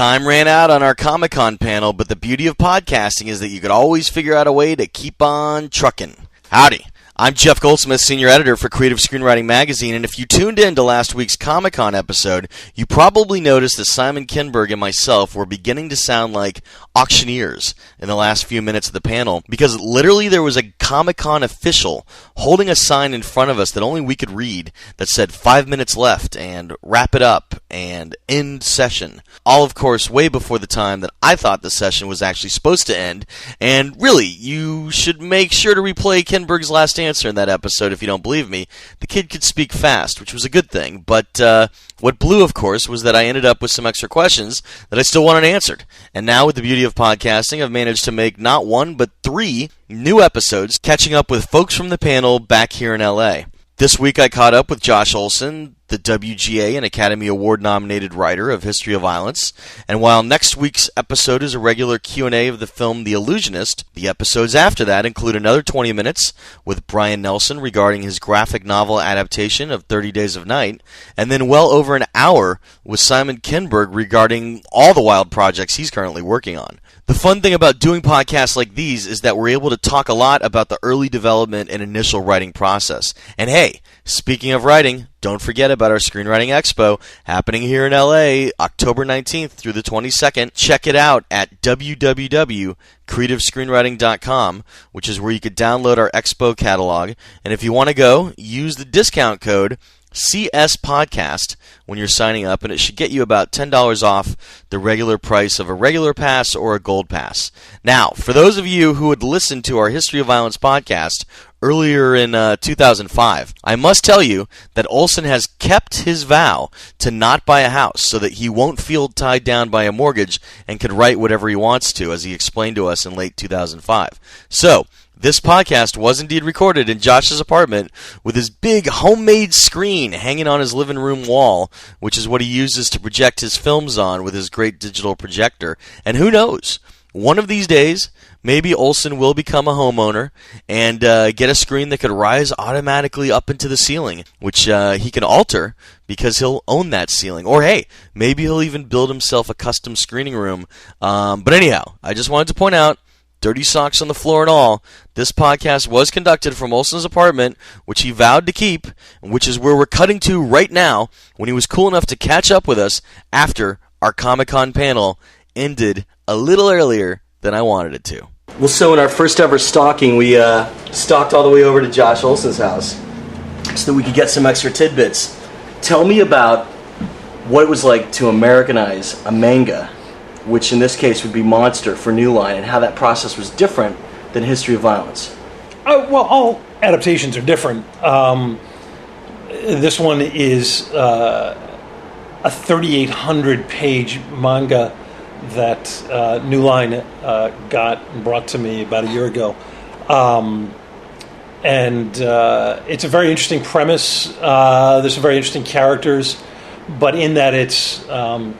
Time ran out on our Comic-Con panel, but the beauty of podcasting is that you could always figure out a way to keep on trucking. Howdy. I'm Jeff Goldsmith, Senior Editor for Creative Screenwriting Magazine, and if you tuned in to last week's Comic-Con episode, you probably noticed that Simon Kinberg and myself were beginning to sound like auctioneers in the last few minutes of the panel, because literally there was a Comic-Con official holding a sign in front of us that only we could read that said 5 minutes left, and wrap it up, and end session. All, of course, way before the time that I thought the session was actually supposed to end, and really, you should make sure to replay Kinberg's last answer in that episode if you don't believe me. The kid could speak fast, which was a good thing, but what blew, of course, was that I ended up with some extra questions that I still wanted answered. And now, with the beauty of podcasting, I've managed to make not one, but 3 new episodes, catching up with folks from the panel back here in LA. This week I caught up with Josh Olson, the WGA and Academy Award-nominated writer of History of Violence. And while next week's episode is a regular Q&A of the film The Illusionist, the episodes after that include another 20 minutes with Brian Nelson regarding his graphic novel adaptation of 30 Days of Night, and then well over an hour with Simon Kinberg regarding all the wild projects he's currently working on. The fun thing about doing podcasts like these is that we're able to talk a lot about the early development and initial writing process. And hey, speaking of writing, don't forget about our Screenwriting Expo happening here in LA, October 19th through the 22nd. Check it out at www.creativescreenwriting.com, which is where you could download our Expo catalog. And if you want to go, use the discount code CS Podcast when you're signing up, and it should get you about $10 off the regular price of a regular pass or a gold pass. Now, for those of you who had listened to our History of Violence podcast earlier in 2005, I must tell you that Olson has kept his vow to not buy a house so that he won't feel tied down by a mortgage and can write whatever he wants to, as he explained to us in late 2005. So, this podcast was indeed recorded in Josh's apartment with his big homemade screen hanging on his living room wall, which is what he uses to project his films on with his great digital projector. And who knows? One of these days, maybe Olson will become a homeowner and get a screen that could rise automatically up into the ceiling, which he can alter because he'll own that ceiling. Or hey, maybe he'll even build himself a custom screening room. But anyhow, I just wanted to point out, dirty socks on the floor and all, this podcast was conducted from Olson's apartment, which he vowed to keep, and which is where we're cutting to right now, when he was cool enough to catch up with us after our Comic-Con panel ended a little earlier than I wanted it to. Well, so in our first ever stalking, we stalked all the way over to Josh Olson's house so that we could get some extra tidbits. Tell me about what it was like to Americanize a manga, which in this case would be Monster for New Line, and how that process was different than History of Violence. Well, all adaptations are different. This one is a 3,800-page manga that New Line got and brought to me about a year ago. And it's a very interesting premise. There's some very interesting characters. But in that it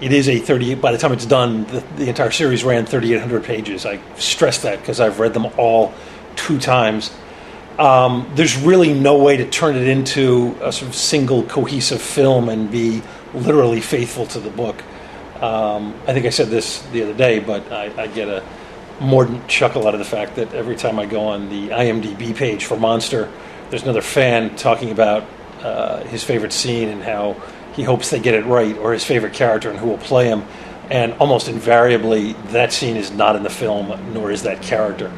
is a 38, by the time it's done, the entire series ran 3,800 pages. I stress that because I've read them all 2 times. There's really no way to turn it into a sort of single cohesive film and be literally faithful to the book. I think I said this the other day, but I get a mordant chuckle out of the fact that every time I go on the IMDb page for Monster, there's another fan talking about his favorite scene and how he hopes they get it right, or his favorite character and who will play him. And almost invariably, that scene is not in the film, nor is that character.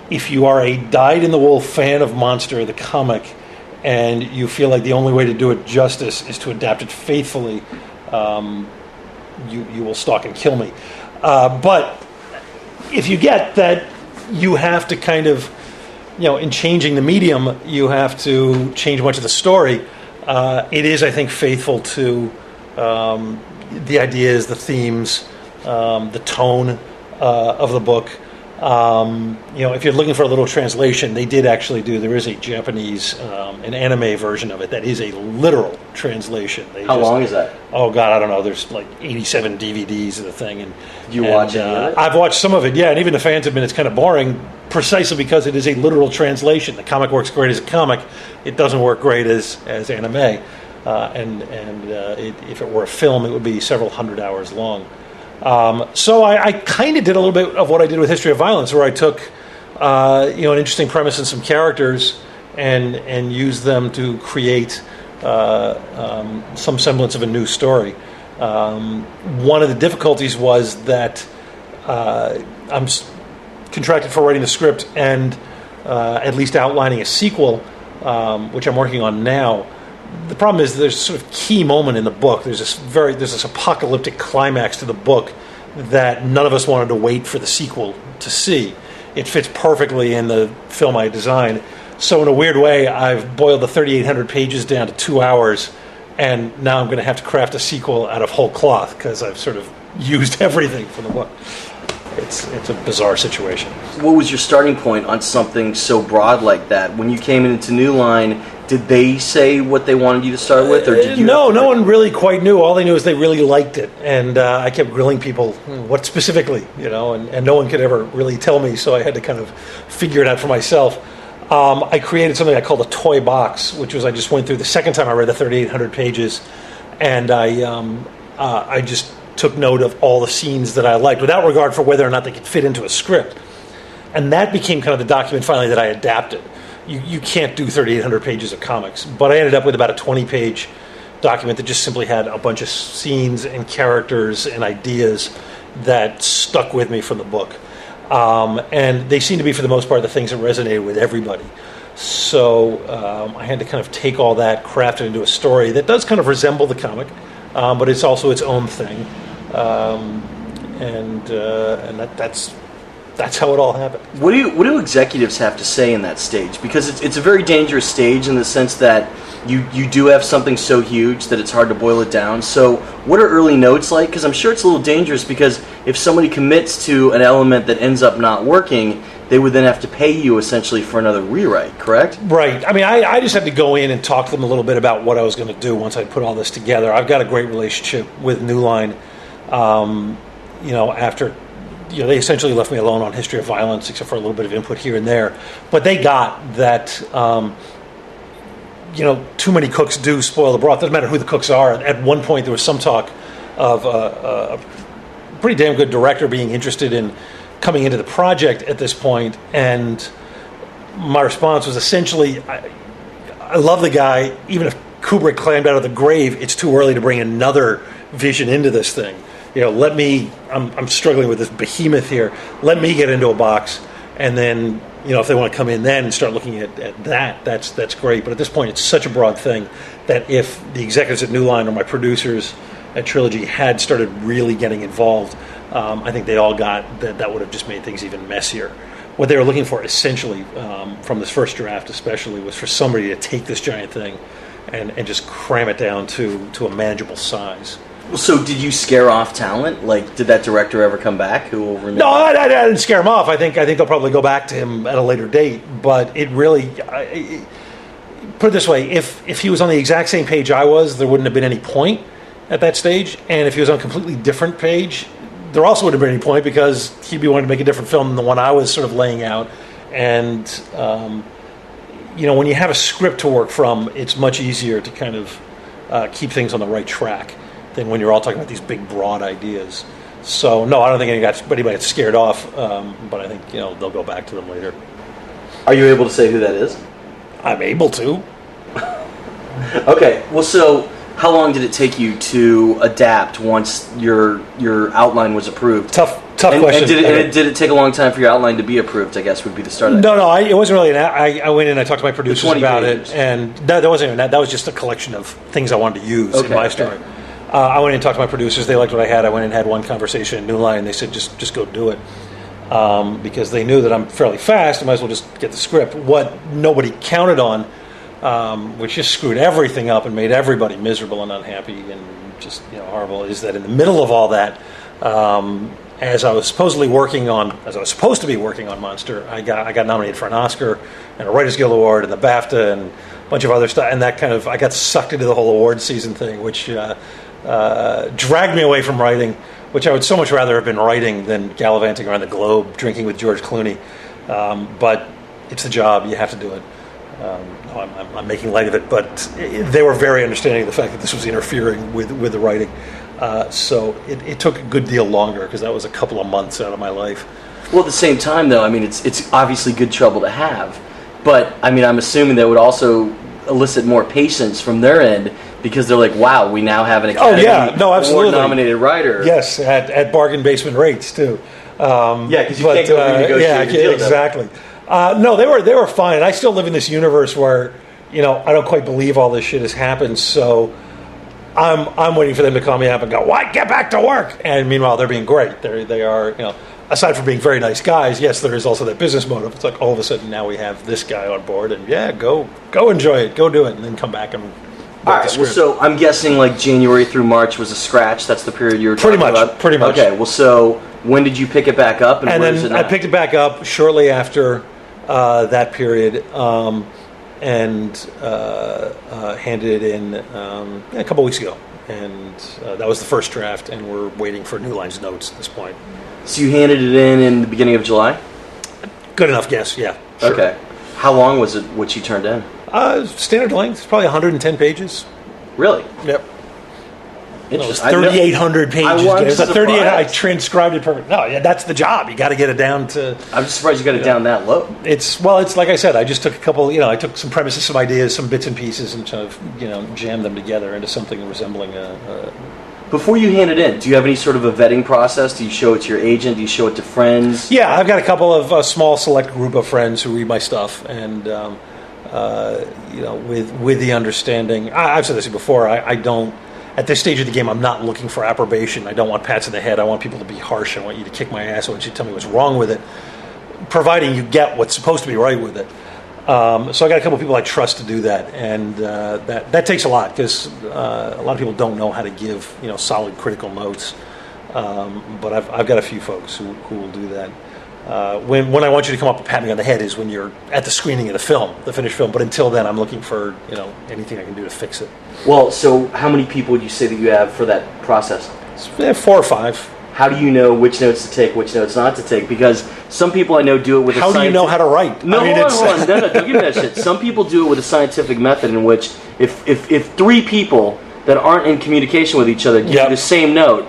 If you are a dyed-in-the-wool fan of Monster, the comic, and you feel like the only way to do it justice is to adapt it faithfully, you will stalk and kill me. But if you get that you have to kind of, in changing the medium, you have to change much of the story, it is, I think, faithful to the ideas, the themes, the tone of the book. If you're looking for a little translation, they did actually there is a Japanese, an anime version of it that is a literal translation. How long is that? Oh, God, I don't know. There's like 87 DVDs of the thing. And you watch it? I've watched some of it, yeah, and even the fans have been, it's kind of boring, precisely because it is a literal translation. The comic works great as a comic. It doesn't work great as anime. if it were a film, it would be several hundred hours long. So I kind of did a little bit of what I did with History of Violence, where I took an interesting premise and some characters and used them to create some semblance of a new story. One of the difficulties was that I'm contracted for writing the script and at least outlining a sequel, which I'm working on now. The problem is there's a sort of key moment in the book. There's this apocalyptic climax to the book that none of us wanted to wait for the sequel to see. It fits perfectly in the film I designed. So in a weird way, I've boiled the 3,800 pages down to 2 hours, and now I'm going to have to craft a sequel out of whole cloth because I've sort of used everything from the book. It's a bizarre situation. What was your starting point on something so broad like that? When you came into New Line, did they say what they wanted you to start with, or did you? No one really quite knew. All they knew is they really liked it, and I kept grilling people, what specifically, and no one could ever really tell me, so I had to kind of figure it out for myself. I created something I called a toy box, which was I just went through the second time I read the 3,800 pages, and I just took note of all the scenes that I liked, without regard for whether or not they could fit into a script. And that became kind of the document finally that I adapted. You can't do 3,800 pages of comics, but I ended up with about a 20-page document that just simply had a bunch of scenes and characters and ideas that stuck with me from the book. And they seem to be, for the most part, the things that resonated with everybody. So I had to kind of take all that, craft it into a story that does kind of resemble the comic, but it's also its own thing. And that's how it all happened. What do executives have to say in that stage? Because it's a very dangerous stage in the sense that you do have something so huge that it's hard to boil it down. So what are early notes like? Because I'm sure it's a little dangerous, because if somebody commits to an element that ends up not working, they would then have to pay you essentially for another rewrite, correct? Right. I mean, I just had to go in and talk to them a little bit about what I was going to do once I put all this together. I've got a great relationship with New Line. After they essentially left me alone on History of Violence, except for a little bit of input here and there. But they got that, too many cooks do spoil the broth. Doesn't matter who the cooks are. At one point, there was some talk of a pretty damn good director being interested in coming into the project at this point, and my response was essentially, I love the guy. Even if Kubrick climbed out of the grave, it's too early to bring another vision into this thing. I'm struggling with this behemoth here. Let me get into a box, and then, if they want to come in then and start looking at that, that's great. But at this point, it's such a broad thing that if the executives at New Line or my producers at Trilogy had started really getting involved, I think they all got that would have just made things even messier. What they were looking for, essentially, from this first draft especially, was for somebody to take this giant thing and just cram it down to a manageable size. So did you scare off talent? Like, did that director ever come back? Who will remember? No, I didn't scare him off. I think they'll probably go back to him at a later date. But it really, put it this way, if he was on the exact same page I was, there wouldn't have been any point at that stage. And if he was on a completely different page, there also wouldn't have been any point, because he'd be wanting to make a different film than the one I was sort of laying out. And, when you have a script to work from, it's much easier to kind of keep things on the right track than when you're all talking about these big, broad ideas. So, no, I don't think anybody gets scared off, but I think, they'll go back to them later. Are you able to say who that is? I'm able to. Okay, well, so how long did it take you to adapt once your outline was approved? Tough question. And did it take a long time for your outline to be approved, I guess, would be the start of that? No, it wasn't really I went in and I talked to my producers about pages. it, and that wasn't even that. That was just a collection of things I wanted to use in my story. I went in and talked to my producers. They liked what I had. I went in and had one conversation at New Line, and they said, just go do it. Because they knew that I'm fairly fast. I might as well just get the script. What nobody counted on, which just screwed everything up and made everybody miserable and unhappy and just horrible, is that in the middle of all that, as I was supposed to be working on Monster, I got nominated for an Oscar and a Writers Guild Award and the BAFTA and a bunch of other stuff, and that kind of, I got sucked into the whole award season thing, which dragged me away from writing, which I would so much rather have been writing than gallivanting around the globe drinking with George Clooney. But it's the job, you have to do it. no, I'm making light of it, but they were very understanding of the fact that this was interfering with the writing. So it took a good deal longer because that was a couple of months out of my life. Well, at the same time, though, I mean, it's obviously good trouble to have, but I mean, I'm assuming that would also elicit more patience from their end because they're like, wow, we now have an Academy Award-nominated writer. Yes, at bargain basement rates too. Because you can't go renegotiate your deal. Exactly. No, they were fine. And I still live in this universe where, I don't quite believe all this shit has happened. So I'm waiting for them to call me up and go, "What? Get back to work!" And meanwhile, they're being great. They are, aside from being very nice guys, yes, there is also that business motive. It's like all of a sudden now we have this guy on board, and go enjoy it, go do it, and then come back and. All right. Well, so I'm guessing like January through March was a scratch. That's the period you were talking about. Pretty much. Okay. Well, so when did you pick it back up? And then I picked it back up shortly after that period, and handed it in a couple weeks ago. And that was the first draft, and we're waiting for New Line's notes at this point. So you handed it in the beginning of July? Good enough guess, yeah. Sure. Okay. How long was it what you turned in? Standard length. It's probably 110 pages. Really? Yep. It was 3,800 pages. I transcribed it perfect. No, yeah, that's the job. You got to get it down to. I'm just surprised you got it down that low. It's like I said. I just took a couple. I took some premises, some ideas, some bits and pieces, and kind of jammed them together into something resembling a. Before you hand it in, do you have any sort of a vetting process? Do you show it to your agent? Do you show it to friends? Yeah, I've got a couple of a small select group of friends who read my stuff, and with the understanding. I've said this before. I don't. At this stage of the game, I'm not looking for approbation. I don't want pats in the head. I want people to be harsh. I want you to kick my ass. I want you to tell me what's wrong with it, providing you get what's supposed to be right with it. So I got a couple of people I trust to do that, and that takes a lot because a lot of people don't know how to give solid critical notes. But I've got a few folks who will do that. When I want you to come up and pat me on the head is when you're at the screening of the film, the finished film. But until then, I'm looking for anything I can do to fix it. Well, so how many people would you say that you have for that process? 4 or 5. How do you know which notes to take, which notes not to take? Because some people I know do it with How do you know how to write? No, hold on. No, don't give me that shit. Some people do it with a scientific method in which if 3 people that aren't in communication with each other give you the same note,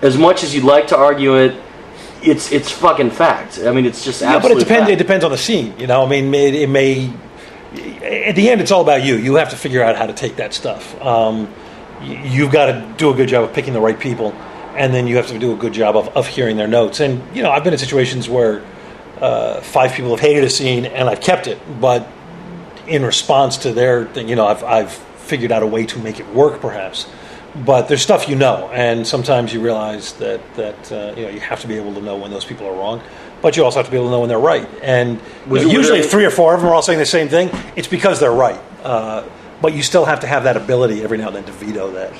as much as you'd like to argue it, it's fucking fact. I mean, it's just absolute fact. It depends on the scene. It may. At the end, it's all about you. You have to figure out how to take that stuff. You've got to do a good job of picking the right people, and then you have to do a good job of hearing their notes. And I've been in situations where 5 people have hated a scene, and I've kept it, but in response to their thing, I've figured out a way to make it work, perhaps. But there's stuff and sometimes you realize that you have to be able to know when those people are wrong, but you also have to be able to know when they're right. And usually if 3 or 4 of them are all saying the same thing, it's because they're right. But you still have to have that ability every now and then to veto that.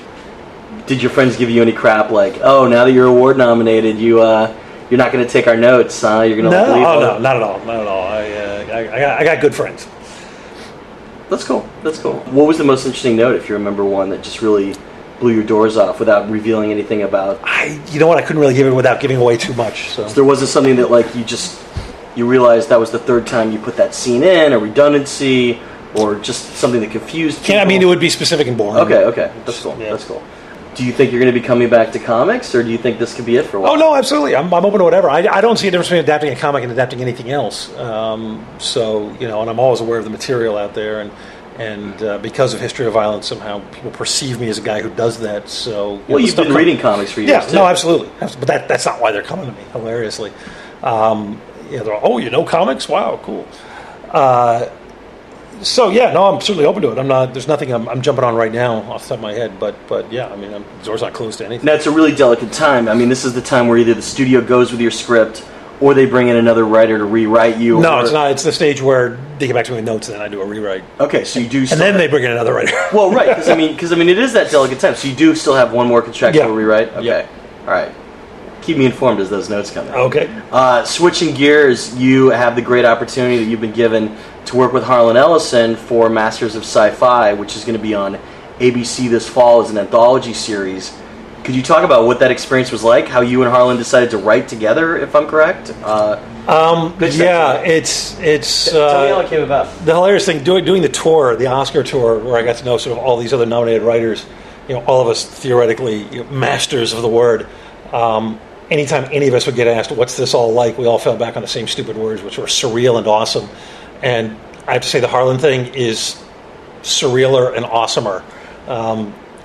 Did your friends give you any crap like, oh, now that you're award nominated, you're not going to take our notes, huh? You're going to leave? No, not at all. Not at all. I got good friends. That's cool. What was the most interesting note, if you remember one, that just really blew your doors off without revealing anything about? You know what? I couldn't really give it without giving away too much. So there wasn't something that like you realized that was the 3rd time you put that scene in, a redundancy, or just something that confused people? It would be specific and boring. Okay. That's cool. Yeah. That's cool. Do you think you're going to be coming back to comics, or do you think this could be it for a while? Oh, no, absolutely. I'm open to whatever. I don't see a difference between adapting a comic and adapting anything else. And I'm always aware of the material out there, and because of History of Violence, somehow people perceive me as a guy who does that. So, you've been reading comics for years, too. No, absolutely. But that's not why they're coming to me, hilariously. They're all, comics? Wow, cool. I'm certainly open to it. There's nothing I'm jumping on right now off the top of my head, but yeah, the door's not closed to anything. Now, it's a really delicate time. This is the time where either the studio goes with your script, or they bring in another writer to rewrite you. No, it's not. It's the stage where they get back to me with notes, and then I do a rewrite. Okay, so you do. And then they bring in another writer. Well, right, because it is that delicate time. So you do still have one more contractual rewrite. Okay, all right. Keep me informed as those notes come in. Okay. Switching gears, you have the great opportunity that you've been given to work with Harlan Ellison for Masters of Sci-Fi, which is going to be on ABC this fall as an anthology series. Could you talk about what that experience was like? How you and Harlan decided to write together, if I'm correct? It's Tell me how it came about. The hilarious thing doing the tour, the Oscar tour, where I got to know sort of all these other nominated writers. All of us theoretically masters of the word. Anytime any of us would get asked, "What's this all like?" we all fell back on the same stupid words, which were surreal and awesome. And I have to say, the Harlan thing is surrealer and awesomer.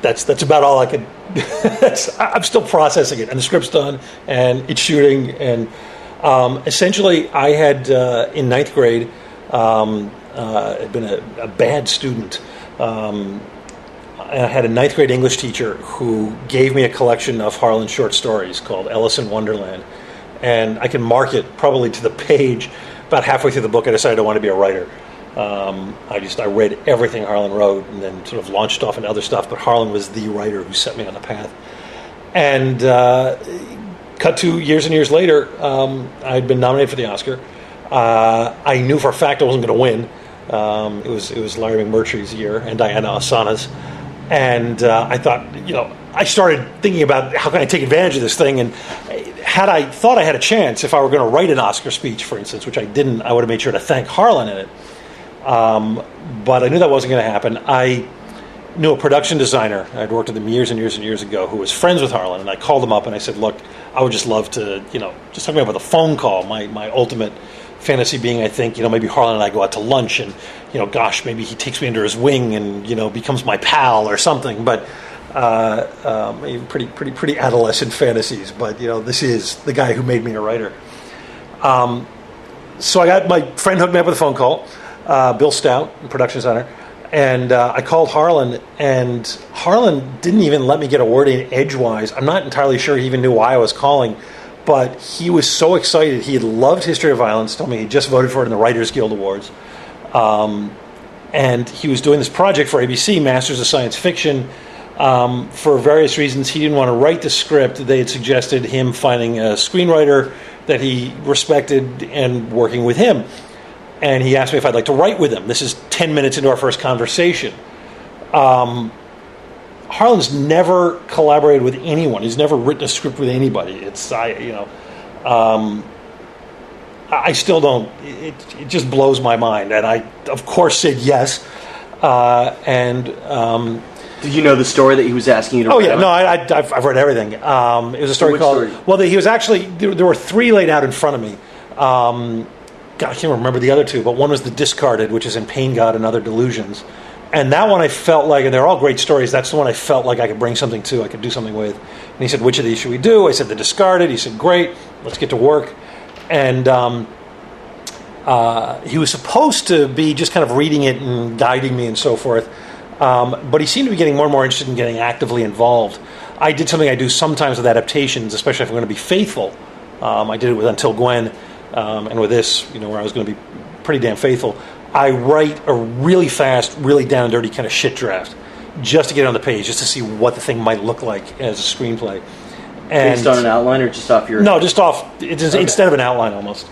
That's about all I could. I'm still processing it, and the script's done, and it's shooting, and essentially, I had in ninth grade had been a bad student. I had a ninth grade English teacher who gave me a collection of Harlan short stories called Alice in Wonderland, and I can mark it probably to the page. About halfway through the book, I decided I wanted to be a writer. I read everything Harlan wrote, and then sort of launched off into other stuff. But Harlan was the writer who set me on the path. And cut to years and years later, I'd been nominated for the Oscar. I knew for a fact I wasn't going to win. It was Larry McMurtry's year and Diana Ossana's. And I thought, I started thinking about how can I take advantage of this thing. And had I thought I had a chance, if I were going to write an Oscar speech, for instance, which I didn't, I would have made sure to thank Harlan in it. But I knew that wasn't going to happen. I knew a production designer. I'd worked with him years and years and years ago who was friends with Harlan. And I called him up and I said, look, I would just love to, just talking about a phone call, my ultimate fantasy being, I think, maybe Harlan and I go out to lunch and, gosh, maybe he takes me under his wing and, becomes my pal or something. But pretty adolescent fantasies. But, this is the guy who made me a writer. So I got my friend hooked me up with a phone call, Bill Stout, production designer. And I called Harlan, and Harlan didn't even let me get a word in edgewise. I'm not entirely sure he even knew why I was calling. But he was so excited. He had loved History of Violence, told me he just voted for it in the Writers Guild Awards. And he was doing this project for ABC, Masters of Science Fiction. For various reasons, he didn't want to write the script. They had suggested him finding a screenwriter that he respected and working with him. And he asked me if I'd like to write with him. This is 10 minutes into our first conversation. Harlan's never collaborated with anyone. He's never written a script with anybody. I still don't. It just blows my mind. And I, of course, said yes. Did you know the story that he was asking you to write? Oh, yeah. No, I've read everything. It was a story called... Story? Well, he was actually... There were three laid out in front of me. God, I can't remember the other two, but one was The Discarded, which is in Pain, God, and Other Delusions. And that one I felt like, and they're all great stories, that's the one I felt like I could bring something to, I could do something with. And he said, which of these should we do? I said, The Discarded. He said, great, let's get to work. And he was supposed to be just kind of reading it and guiding me and so forth. But he seemed to be getting more and more interested in getting actively involved. I did something I do sometimes with adaptations, especially if I'm going to be faithful. I did it with Until Gwen, and with this, where I was going to be pretty damn faithful. I write a really fast, really down and dirty kind of shit draft, just to get it on the page, just to see what the thing might look like as a screenplay. And based on an outline or just off your... No, just off, instead of an outline almost.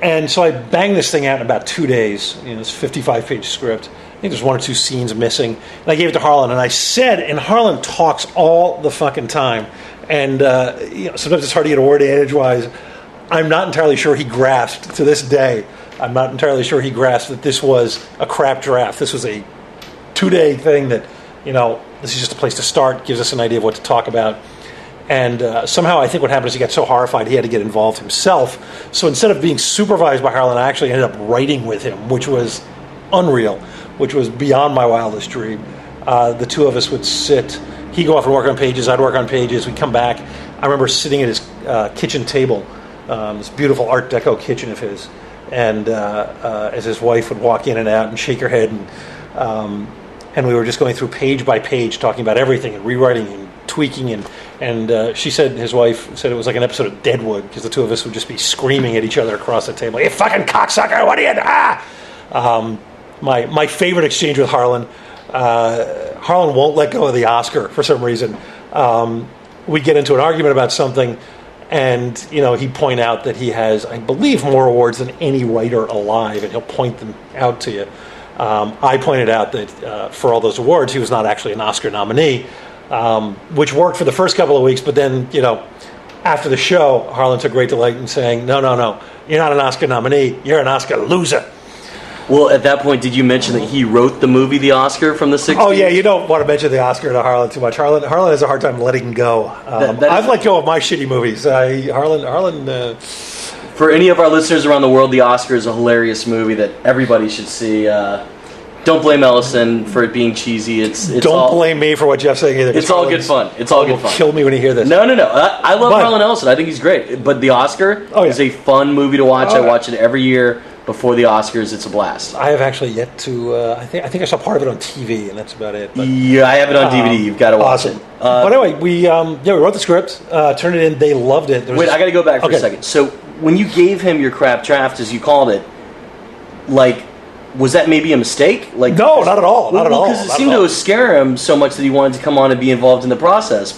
And so I banged this thing out in about 2 days. It's a 55-page script. I think there's one or two scenes missing. And I gave it to Harlan, and I said, and Harlan talks all the fucking time. And sometimes it's hard to get a word in edgewise. I'm not entirely sure he grasped, to this day, I'm not entirely sure he grasped that this was a crap draft. This was a 2-day thing that, this is just a place to start, gives us an idea of what to talk about. And somehow I think what happened is he got so horrified he had to get involved himself. So instead of being supervised by Harlan, I actually ended up writing with him, which was unreal, which was beyond my wildest dream. The two of us would sit. He'd go off and work on pages. I'd work on pages. We'd come back. I remember sitting at his kitchen table, this beautiful Art Deco kitchen of his, and as his wife would walk in and out and shake her head, and we were just going through page by page, talking about everything and rewriting and tweaking, and she said, his wife said it was like an episode of Deadwood, because the two of us would just be screaming at each other across the table, "You fucking cocksucker, what are you doing?" My favorite exchange with Harlan, Harlan won't let go of the Oscar for some reason. We get into an argument about something, and he'd point out that he has, I believe, more awards than any writer alive, and he'll point them out to you. I pointed out that for all those awards, he was not actually an Oscar nominee. which worked for the first couple of weeks, but then, after the show, Harlan took great delight in saying, no, you're not an Oscar nominee, you're an Oscar loser. Well, at that point, did you mention that he wrote the movie The Oscar from the 60s? Oh, yeah, you don't want to mention the Oscar to Harlan too much. Harlan has a hard time letting go. I've let go of my shitty movies. Harlan... For any of our listeners around the world, The Oscar is a hilarious movie that everybody should see. Don't blame Ellison for it being cheesy. Don't blame me for what Jeff's saying either. It's all good fun. It's all good fun. Kill me when you hear this. No. I love Harlan Ellison. I think he's great. But The Oscar is a fun movie to watch. I watch it every year. Before the Oscars, it's a blast. I have actually yet to. I think I saw part of it on TV, and that's about it. But, yeah, I have it on DVD. You've got to watch it. But anyway, we wrote the script, turned it in. They loved it. Wait, I got to go back for a second. So when you gave him your crap draft, as you called it, was that maybe a mistake? No, not at all. Not at all. Because it seemed to scare him so much that he wanted to come on and be involved in the process.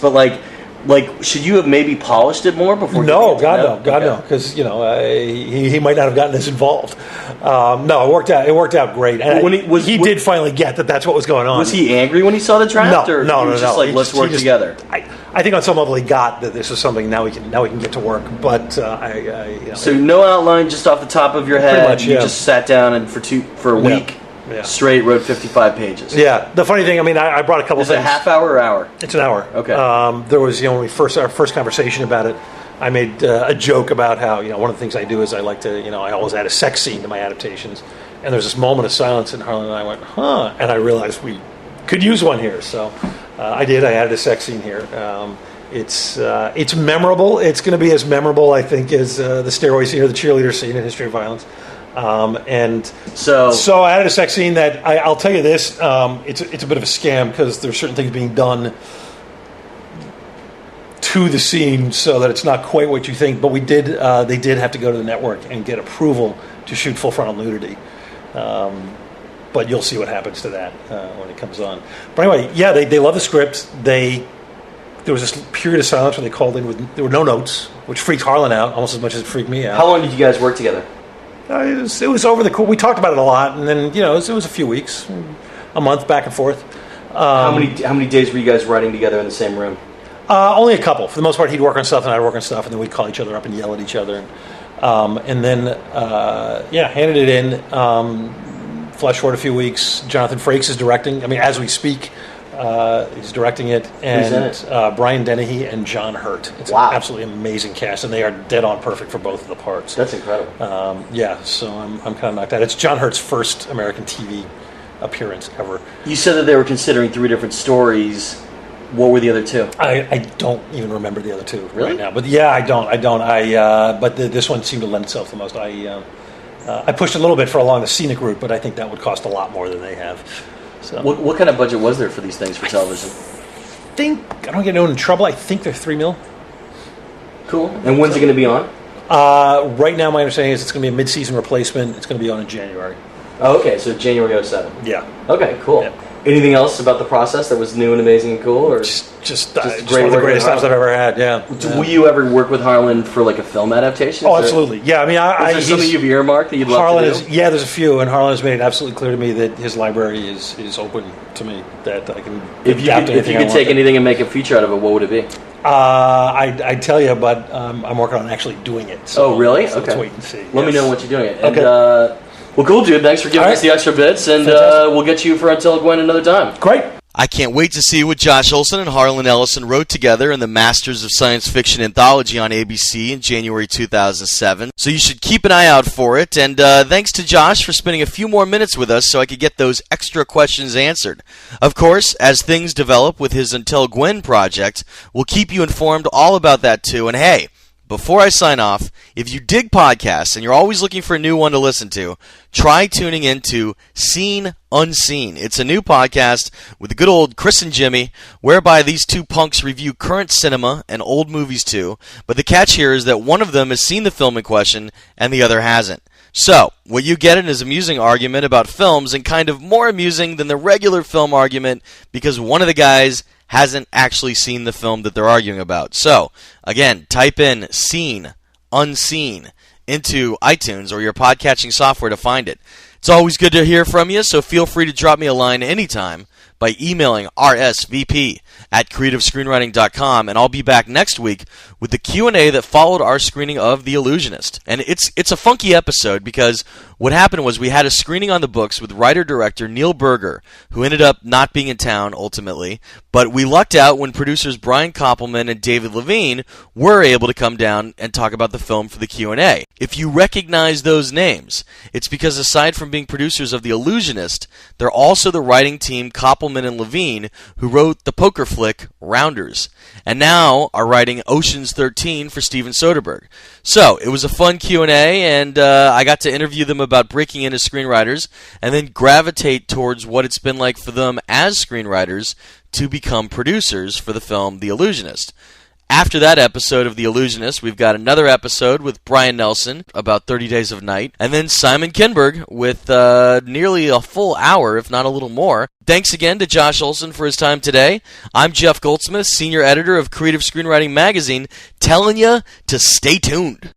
But should you have maybe polished it more before? No, God no, because he might not have gotten as involved. No, it worked out great. And he did finally get that that's what was going on. Was he angry when he saw the draft? No, or he was just let's work together. I think on some level he got that this is something now we can get to work. But so no outline, just off the top of your head. Pretty much, you just sat down and for a week. Yeah. Straight wrote 55 pages. Yeah. The funny thing, I brought a couple things. Is it a half hour or hour? It's an hour. Okay. There was, when our first conversation about it, I made a joke about how, one of the things I do is I like to, I always add a sex scene to my adaptations. And there's this moment of silence, and Harlan and I went, huh, and I realized we could use one here. So I did. I added a sex scene here. It's memorable. It's going to be as memorable, I think, as the stairway scene or the cheerleader scene in History of Violence. And so I added a sex scene that I'll tell you this, it's a bit of a scam because there's certain things being done to the scene so that it's not quite what you think. But they did have to go to the network and get approval to shoot full frontal nudity. But you'll see what happens to that when it comes on. But anyway, yeah, they love the script. There was this period of silence where they called in there were no notes, which freaked Harlan out almost as much as it freaked me out. How long did you guys work together? It was over the course. We talked about it a lot, and then it was a few weeks, a month back and forth. How many days were you guys writing together in the same room? Only a couple. For the most part, he'd work on stuff, and I'd work on stuff, and then we'd call each other up and yell at each other. And then handed it in. Flash forward a few weeks. Jonathan Frakes is directing. As we speak, he's directing it, and Brian Dennehy and John Hurt. It's an absolutely amazing cast, and they are dead on perfect for both of the parts. That's incredible. So I'm kind of knocked out. It's John Hurt's first American TV appearance ever. You said that they were considering 3 different stories. What were the other 2? I don't even remember the other 2 really? Right now. But yeah, I don't. But this one seemed to lend itself the most. I pushed a little bit for along the scenic route, but I think that would cost a lot more than they have. So, what kind of budget was there for these things for television? I don't get no one in trouble. I think they're $3 million. Cool. And when's it going to be on? Right now, my understanding is it's going to be a mid-season replacement. It's going to be on in January. Oh, okay. So January 2007. Yeah. Okay. Cool. Yeah. Anything else about the process that was new and amazing and cool, or just one of the greatest times I've ever had? Yeah. Will you ever work with Harlan for a film adaptation? Oh, absolutely. Yeah. Is there something you've earmarked that you'd love to do? There's a few, and Harlan has made it absolutely clear to me that his library is open to me. That I can. If you could take anything and make a feature out of it, what would it be? I'd tell you, but I'm working on actually doing it. So, really? So let's wait and see. Let me know what you're doing it. And, well, cool, dude. Thanks for giving us the extra bits, and we'll get you for Until Gwen another time. Great. I can't wait to see what Josh Olson and Harlan Ellison wrote together in the Masters of Science Fiction anthology on ABC in January 2007. So you should keep an eye out for it. And thanks to Josh for spending a few more minutes with us so I could get those extra questions answered. Of course, as things develop with his Until Gwen project, we'll keep you informed all about that too. And hey, before I sign off, if you dig podcasts and you're always looking for a new one to listen to, try tuning into Seen Unseen. It's a new podcast with the good old Chris and Jimmy, whereby these two punks review current cinema and old movies too, but the catch here is that one of them has seen the film in question and the other hasn't. So, what you get is an amusing argument about films, and kind of more amusing than the regular film argument because one of the guys hasn't actually seen the film that they're arguing about. So, again, type in Seen Unseen into iTunes or your podcatching software to find it. It's always good to hear from you, so feel free to drop me a line anytime by emailing rsvp@creativescreenwriting.com, and I'll be back next week with the Q&A that followed our screening of The Illusionist. And it's a funky episode because what happened was we had a screening on the books with writer-director Neil Berger, who ended up not being in town ultimately, but we lucked out when producers Brian Koppelman and David Levine were able to come down and talk about the film for the Q&A. If you recognize those names, it's because aside from being producers of The Illusionist, they're also the writing team Koppelman and Levine who wrote the poker flick Rounders, and now are writing Ocean's 13 for Steven Soderbergh. So, it was a fun Q&A, and I got to interview them about breaking in as screenwriters, and then gravitate towards what it's been like for them as screenwriters to become producers for the film The Illusionist. After that episode of The Illusionist, we've got another episode with Brian Nelson about 30 Days of Night, and then Simon Kinberg with nearly a full hour, if not a little more. Thanks again to Josh Olson for his time today. I'm Jeff Goldsmith, senior editor of Creative Screenwriting Magazine, telling you to stay tuned.